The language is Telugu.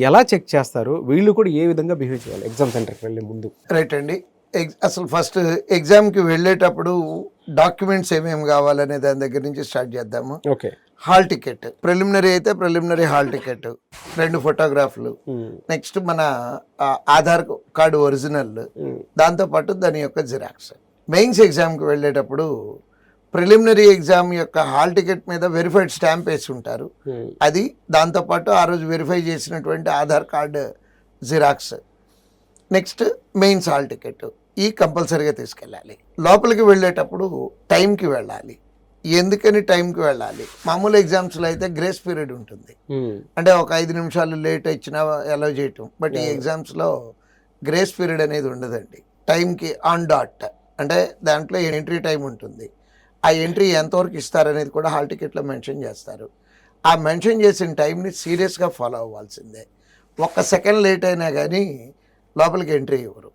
ఎలా చెక్ చేస్తారు? వీళ్ళు కూడా ఏ విధంగా బిహేవ్ చేయాలి ఎగ్జామ్ సెంటర్కి వెళ్ళే ముందు? రైట్ అండి. అసలు ఫస్ట్ ఎగ్జామ్కి వెళ్ళేటప్పుడు డాక్యుమెంట్స్ ఏమేమి కావాలనే దాని దగ్గర నుంచి స్టార్ట్ చేద్దాము. ఓకే. హాల్ టికెట్, ప్రిలిమినరీ అయితే ప్రిలిమినరీ హాల్ టికెట్, 2 ఫోటోగ్రాఫ్లు, నెక్స్ట్ మన ఆధార్ కార్డు ఒరిజినల్, దాంతోపాటు దాని యొక్క జిరాక్స్. మెయిన్స్ ఎగ్జామ్కి వెళ్ళేటప్పుడు ప్రిలిమినరీ ఎగ్జామ్ యొక్క హాల్ టికెట్ మీద వెరిఫైడ్ స్టాంప్ వేసి ఉంటారు, అది, దాంతోపాటు ఆ రోజు వెరిఫై చేసినటువంటి Aadhaar card xerox, next mains hall ticket, ఈ కంపల్సరీగా తీసుకెళ్ళాలి. లోపలికి వెళ్ళేటప్పుడు టైంకి వెళ్ళాలి. ఎందుకని టైంకి వెళ్ళాలి? మామూలు ఎగ్జామ్స్లో అయితే గ్రేస్ పీరియడ్ ఉంటుంది, అంటే ఒక 5 నిమిషాలు లేట్ ఇచ్చినా అలౌ చేయటం. బట్ ఈ ఎగ్జామ్స్లో గ్రేస్ పీరియడ్ అనేది ఉండదండి. టైంకి ఆన్ డాట్, అంటే దాంట్లో ఎంట్రీ టైం ఉంటుంది. ఆ ఎంట్రీ ఎంతవరకు ఇస్తారనేది కూడా హాల్ టికెట్లో మెన్షన్ చేస్తారు. ఆ మెన్షన్ చేసిన టైంని సీరియస్గా ఫాలో అవ్వాల్సిందే. 1 సెకండ్ లేట్ అయినా కానీ లోపలికి ఎంట్రీ ఇవ్వరు.